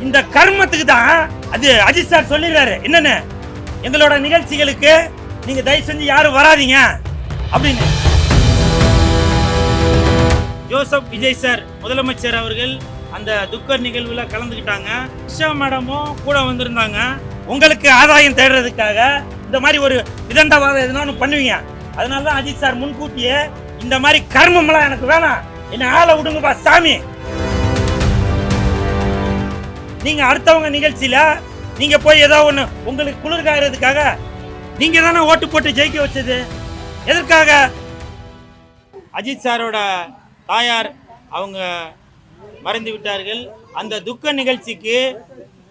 இந்த கர்மத்துக்கு தான் அது அஜித் சார் சொல்லிடுறாரு என்னன்னு, எங்களோட நிகழ்ச்சிகளுக்கு நீங்க தயவு செஞ்சு யாரும் வராதீங்க அப்படின்னு. ஜோசப் விஜய் சார் முதலமைச்சர் அவர்கள் அந்த துக்க நிகழ்வுல கலந்துக்கிட்டாங்க. உஷா மேடமும் கூட வந்திருந்தாங்க. உங்களுக்கு ஆதாயம் தேடுறதுக்காக இந்த மாதிரி ஒரு விதண்டாவாதம் எதுனா பண்ணுவீங்க. அதனால தான் அஜித் சார் முன்கூட்டியே இந்த மாதிரி கர்மம்லாம் எனக்கு வேணாம், என்ன ஆளை விடுங்கப்பா சாமி. நீங்க அடுத்தவங்க நிகழ்ச்சியில நீங்க போய் ஏதோ ஒண்ணு உங்களுக்கு குளிர்காயறதுக்காக நீங்க தானே ஓட்டு போட்டு ஜெயிக்க வச்சது. எதற்காக? அஜித் சாரோட தாயார் அவங்க மறைந்து விட்டார்கள். அந்த துக்க நிகழ்ச்சிக்கு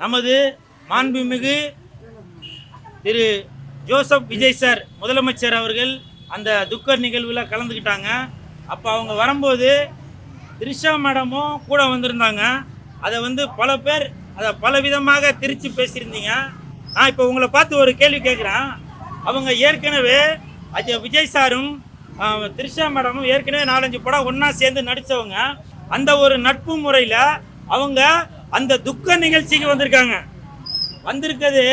நமது மாண்புமிகு திரு ஜோசப் விஜய் சார் முதலமைச்சர் அவர்கள் அந்த துக்க நிகழ்வில் கலந்துக்கிட்டாங்க. அப்போ அவங்க வரும்போது திரிஷா மேடமும் கூட வந்திருந்தாங்க. அதை பல பேர் அதை பல விதமாக திரிச்சு பேசியிருந்தீங்க. நான் இப்போ உங்களை பார்த்து ஒரு கேள்வி கேட்குறேன். அவங்க ஏற்கனவே விஜய் சாரும் திரிஷா மேடமும் ஏற்கனவே 4-5 படம் ஒன்றா சேர்ந்து நடித்தவங்க. அந்த ஒரு நட்பு முறையில் அவங்க அந்த துக்க நிகழ்ச்சிக்கு வந்திருக்காங்க. வந்திருக்கிறது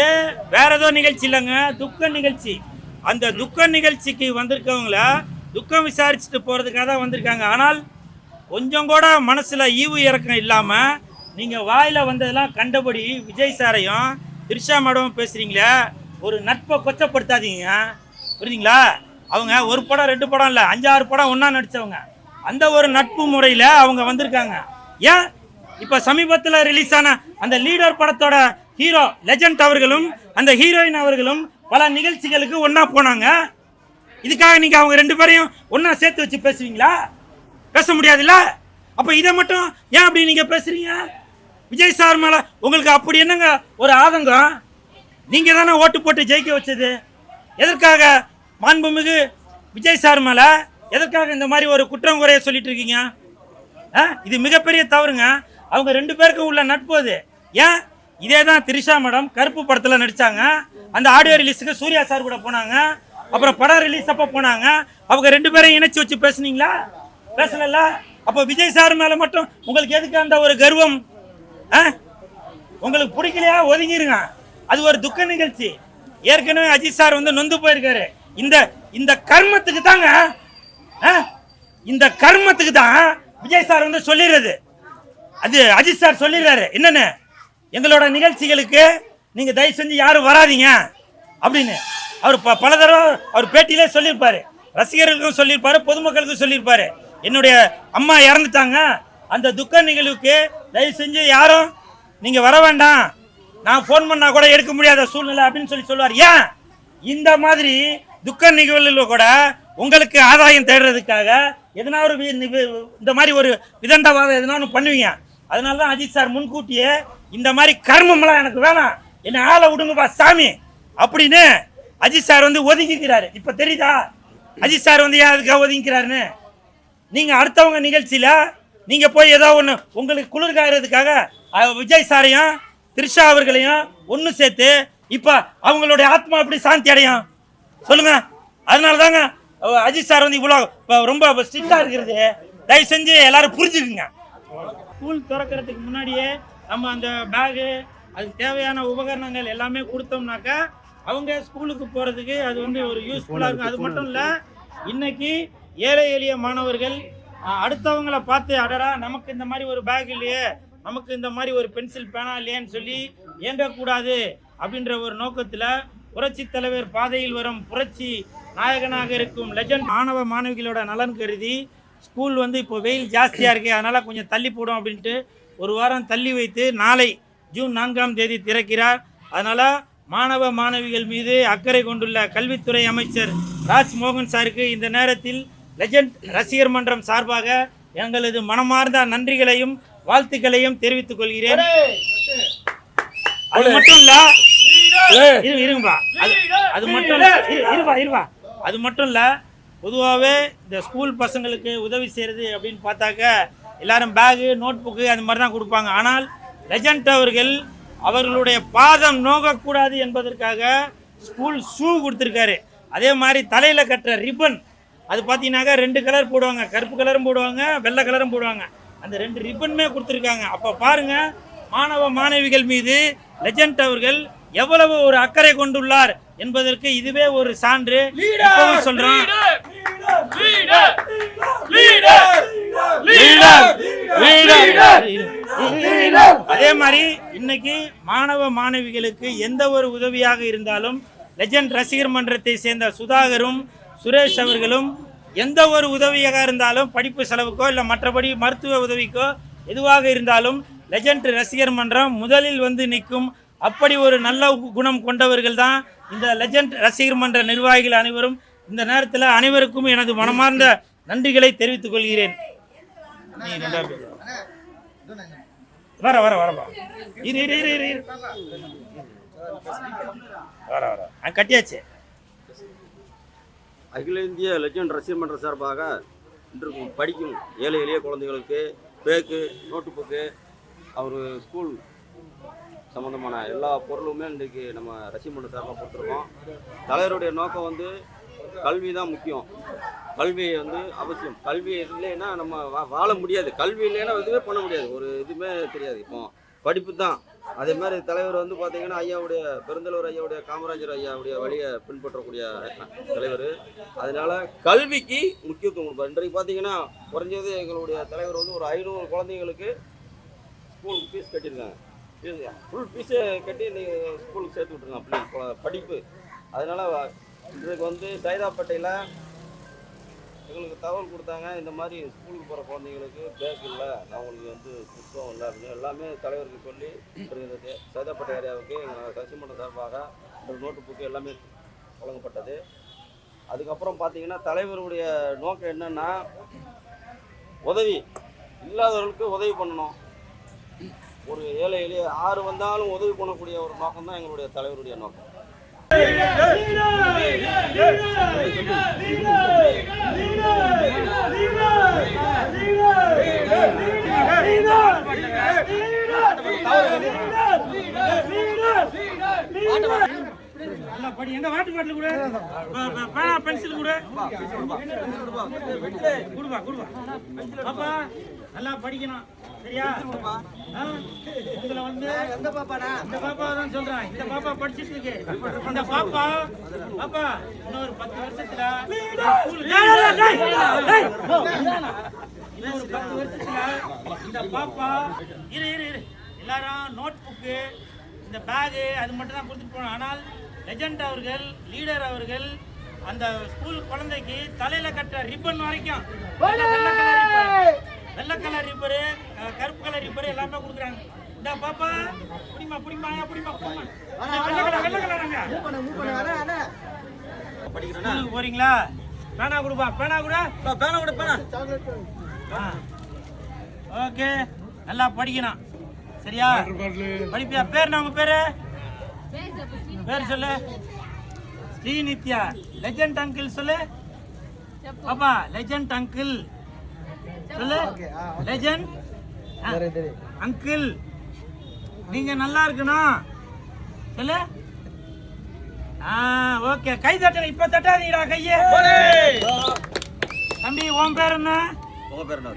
வேற ஏதோ நிகழ்ச்சி இல்லைங்க, துக்க நிகழ்ச்சி. அந்த துக்க நிகழ்ச்சிக்கு வந்திருக்கவங்கள துக்கம் விசாரிச்சுட்டு போகிறதுக்காக தான் வந்திருக்காங்க. ஆனால் கொஞ்சம் கூட மனசில் ஈவு இறக்கம் இல்லாமல் நீங்கள் வாயில் வந்ததெல்லாம் கண்டபடி விஜய் சாரையும் திரிஷா மேடமும் பேசுகிறீங்களே, ஒரு நட்பை கொச்சப்படுத்தாதீங்க, புரியுதுங்களா? அவங்க ஒரு படம் 2 படம் இல்லை, 5-6 படம் ஒன்றா நடித்தவங்க. அந்த ஒரு நட்பு முறையில் அவங்க வந்திருக்காங்க. ஏன் இப்போ சமீபத்தில் ரிலீஸ் ஆன அந்த லீடர் படத்தோட ஹீரோ லெஜண்ட் அவர்களும் அந்த ஹீரோயின் அவர்களும் பல நிகழ்ச்சிகளுக்கு ஒன்றா போனாங்க. இதுக்காக நீங்கள் அவங்க 2 பேரையும் ஒன்றா சேர்த்து வச்சு பேசுவீங்களா? பேச முடியாதுல்ல. அப்போ இதை மட்டும் ஏன் அப்படி நீங்கள் பேசுகிறீங்க? விஜய் சார் மேலே உங்களுக்கு அப்படி என்னங்க ஒரு ஆதங்கம்? நீங்கள் தானே ஓட்டு போட்டு ஜெயிக்க வச்சது. எதற்காக மாண்புமிகு விஜய் சார் மேலே எதற்காக இந்த மாதிரி ஒரு குற்றம் குறைய சொல்லிட்டு இருக்கீங்க? இது மிகப்பெரிய தவறுங்க. அவங்க 2 பேருக்கும் உள்ள நட்பு அது. ஏன் இதே தான் திரிஷா மேடம் கருப்பு படத்தில் நடித்தாங்க. அந்த ஆடியோ ரிலீஸுக்கு சூர்யா சார் கூட போனாங்க. அப்புறம் படம் ரிலீஸ் அப்போ போனாங்க. அவங்க 2 பேரையும் இணைச்சி வச்சு பேசுனீங்களா? பேசல. அப்போ விஜய் சார் மேலே மட்டும் உங்களுக்கு எதுக்கு அந்த ஒரு கர்வம்? உங்களுக்கு பிடிக்கலையா ஒதுங்கிருங்க. அது ஒரு துக்க நிகழ்ச்சி. ஏற்கனவே அஜித் சார் நொந்து போயிருக்காரு. இந்த கர்மத்துக்கு தாங்க, இந்த கர்மத்துக்கு தான் விஜய் சார் சொல்லிடுறது. அது அஜித் சார் சொல்லிடுறாரு என்னன்னு, எங்களோட நிகழ்ச்சிகளுக்கு நீங்க தயவு செஞ்சு யாரும் வராதீங்க அப்படின்னு. அவர் பல தடவை அவர் பேட்டியிலே சொல்லியிருப்பாரு, ரசிகர்களுக்கும் சொல்லியிருப்பாரு, பொதுமக்களுக்கும் சொல்லியிருப்பாரு. என்னுடைய அம்மா இறந்துட்டாங்க, அந்த துக்க நிகழ்வுக்கு தயவு செஞ்சு யாரும் நீங்க வர வேண்டாம், நான் ஃபோன் பண்ணா கூட எடுக்க முடியாத சூழ்நிலை அப்படின்னு சொல்லுவார். ஏன் இந்த மாதிரி துக்க நிகழ்வுகளில் கூட உங்களுக்கு ஆதாயம் தேடுறதுக்காக எதனா ஒரு இந்த மாதிரி ஒரு விதண்டாவாதம் எதனா பண்ணுவீங்க. அதனால தான் அஜித் சார் முன்கூட்டியே இந்த மாதிரி கர்மம்லாம் எனக்கு வேணாம், என்ன ஆளை விடுங்கப்பா சாமி அப்படின்னு அஜித் சார் ஒதுங்கிக்கிறாரு. இப்போ தெரியுதா அஜித் சார் ஏன் அதுக்காக ஒதுங்கிக்கிறாருன்னு? நீங்கள் அடுத்தவங்க நிகழ்ச்சியில் நீங்கள் போய் ஏதோ ஒன்று உங்களுக்கு குளிர்காயறதுக்காக விஜய் சாரையும் திரிஷா அவர்களையும் ஒன்று சேர்த்து இப்போ அவங்களுடைய ஆத்மா எப்படி சாந்தி அடையும் சொல்லுங்க? அதனால தாங்க அஜித் சார் இவ்வளோ ரொம்ப ஸ்ட்ரிக்டாக இருக்கிறது. தயவு செஞ்சு எல்லாரும் புரிஞ்சுக்குங்க. ஸ்கூல் திறக்கிறதுக்கு முன்னாடியே நம்ம அந்த பேகு அதுக்கு தேவையான உபகரணங்கள் எல்லாமே கொடுத்தோம்னாக்கா அவங்க ஸ்கூலுக்கு போகிறதுக்கு அது ஒரு யூஸ்ஃபுல்லாக இருக்கும். அது மட்டும் இல்லை, இன்னைக்கு ஏழை எளிய மாணவர்கள் அடுத்தவங்களை பார்த்து அடடா நமக்கு இந்த மாதிரி ஒரு பேக் இல்லையே, நமக்கு இந்த மாதிரி ஒரு பென்சில் பேனா இல்லையேன்னு சொல்லி இயங்கக்கூடாது அப்படின்ற ஒரு நோக்கத்தில் புரட்சி தலைவர் பாதையில் வரும் புரட்சி நாயகனாக இருக்கும் லெஜண்ட் மாணவ மாணவிகளோட நலன் கருதி ஸ்கூல் இப்போ வெயில் ஜாஸ்தியாக இருக்குது, அதனால் கொஞ்சம் தள்ளி போடும் அப்படின்ட்டு ஒரு வாரம் தள்ளி வைத்து நாளை ஜூன் 4ஆம் தேதி திறக்கிறார். அதனால் மாணவ மாணவிகள் மீது அக்கறை கொண்டுள்ள கல்வித்துறை அமைச்சர் ராஜ்மோகன் சாருக்கு இந்த நேரத்தில் லெஜண்ட் ரசிகர் மன்றம் சார்பாக எங்களது மனமார்ந்த நன்றிகளையும் வாழ்த்துக்களையும் தெரிவித்துக் கொள்கிறேன். அது மட்டும் இல்ல, அது மட்டும் இல்ல, பொதுவாகவே இந்த ஸ்கூல் பசங்களுக்கு உதவி செய்கிறது அப்படின்னு பார்த்தாக்க எல்லாரும் பேகு நோட் புக்கு அந்த மாதிரி தான் கொடுப்பாங்க. ஆனால் லெஜண்ட் அவர்கள் அவர்களுடைய பாதம் நோகக்கூடாது என்பதற்காக ஸ்கூல் ஷூ கொடுத்துருக்காரு. அதே மாதிரி தலையில் கட்டுற ரிப்பன் அது பார்த்தீங்கன்னாக்கா 2 கலர் போடுவாங்க, கருப்பு கலரும் போடுவாங்க, வெள்ளை கலரும் போடுவாங்க. அந்த 2 ரிப்பனுமே கொடுத்துருக்காங்க. அப்போ பாருங்கள், மாணவ மாணவிகள் மீது லெஜண்ட் அவர்கள் எவ்வளவு ஒரு அக்கறை கொண்டுள்ளார் என்பதற்கு இதுவே ஒரு சான்று. இப்பவும் சொல்றோம், அதே மாதிரி இன்னைக்கு மாணவ மாணவிகளுக்கு எந்த ஒரு உதவியாக இருந்தாலும் லெஜண்ட் ரசிகர் மன்றத்தை சேர்ந்த சுதாகரும் சுரேஷ் அவர்களும் எந்த ஒரு உதவியாக இருந்தாலும் படிப்பு செலவுக்கோ இல்லை மற்றபடி மருத்துவ உதவிக்கோ எதுவாக இருந்தாலும் லெஜண்ட் ரசிகர் மன்றம் முதலில் வந்து நிற்கும். அப்படி ஒரு நல்ல குணம் கொண்டவர்கள் தான் இந்த லெஜண்ட் ரசிகர் மன்ற நிர்வாகிகள் அனைவரும். இந்த நேரத்தில் அனைவருக்கும் எனது மனமார்ந்த நன்றிகளை தெரிவித்துக் கொள்கிறேன். வர வர வரப்பா வர வர கட்டியாச்சு. அகில இந்திய லெஜண்ட் ரசிகர் மன்ற சார்பாக இன்றைக்கும் படிக்கும் ஏழை எளிய குழந்தைகளுக்கு பேக்கு, நோட்டு புக்கு, அவர் ஸ்கூல் சம்மந்தமான எல்லா பொருளுமே இன்றைக்கு நம்ம ரசிகர் மன்ற சார்பாக கொடுத்துருக்கோம். தலைவருடைய நோக்கம் வந்து கல்வி தான் முக்கியம். கல்வி வந்து அவசியம். கல்வி இல்லைன்னா நம்ம வாழ முடியாது. கல்வி இல்லைன்னா எதுவுமே பண்ண முடியாது. ஒரு இதுவுமே தெரியாது. இப்போ படிப்பு தான். அதே மாதிரி தலைவர் வந்து பார்த்தீங்கன்னா ஐயாவுடைய பெருந்தலைவர் ஐயாவுடைய காமராஜர் ஐயாவுடைய வழியை பின்பற்றக்கூடிய தலைவர். அதனால கல்விக்கு முக்கியத்துவம் கொடுப்பார். இன்றைக்கு பார்த்தீங்கன்னா குறைஞ்சது எங்களுடைய தலைவர் வந்து ஒரு 500 குழந்தைங்களுக்கு ஸ்கூல் ஃபீஸ் கட்டியிருக்காங்க. ஃபுல் ஃபீஸை கட்டி நீங்கள் ஸ்கூலுக்கு சேர்த்து விட்ருங்க அப்படி படிப்பு. அதனால் இன்றைக்கு வந்து சைதாப்பேட்டையில் எங்களுக்கு தகவல் கொடுத்தாங்க, இந்த மாதிரி ஸ்கூலுக்கு போகிற குழந்தைங்களுக்கு பேக் இல்லை, அவங்களுக்கு வந்து புத்தகம் இல்லை அப்படின்னு எல்லாமே தலைவருக்கு சொல்லி இருந்தது. சைதாப்பேட்டை ஏரியாவுக்கு எங்கள் ரசிகர் மன்ற சார்பாக ஒரு நோட்டு புக்கு எல்லாமே வழங்கப்பட்டது. அதுக்கப்புறம் பார்த்தீங்கன்னா தலைவருடைய நோக்கம் என்னென்னா உதவி இல்லாதவர்களுக்கு உதவி பண்ணணும். ஒரு ஏழை எளிய யார் வந்தாலும் உதவி பண்ணக்கூடிய ஒரு நோக்கம் தான் எங்களுடைய தலைவருடைய நோக்கம். எங்க வாட்டு பாட்டில் கூட பேனா பென்சில் கூட கொடுப்பா கொடுப்பா. பாப்பா நல்லா படிக்கணும் சரியா? உங்களை வந்து இந்த பாப்பா தான் சொல்றேன். இந்த பாப்பா படிச்சுட்டு இருக்கு. இந்த பாப்பா இன்னொரு 10 வருஷத்துல இந்த பாப்பா இரு எல்லாரும் நோட் புக்கு இந்த பேகு அது மட்டும் தான் கொடுத்துட்டு போனோம். ஆனால் லெஜண்ட் அவர்கள் லீடர் அவர்கள் அந்த ஸ்கூல் குழந்தைக்கு தலையில கட்டுற ரிப்பன் வரைக்கும் வெள்ளை கலர் ரிப்பரு, கருப்பு கலர் ரிப்பரு எல்லாமே கொடுக்குறாங்க. இந்த பாப்பா புடிமா வெள்ளை கலருங்க. போறீங்களா? பேனா கொடுப்பா. பேனா கூட ஓகே. நல்லா படிக்கணும் சரியா? படிப்பியா? பேர் உங்க பேர் சொல்லு. ஸ்ரீநித்யா. லெஜண்ட் அங்கிள் சொல்லு பாப்பா. லெஜண்ட் அங்கிள் சொல்லு. லெஜண்ட் அங்கிள் நீங்க நல்லா இருக்கணும் சொல்லு. ஓகே. கை தட்டணும். இப்ப தட்டாதீங்கடா கையே. தம்பி உன் பேர் என்ன? உங்க பேர் என்ன?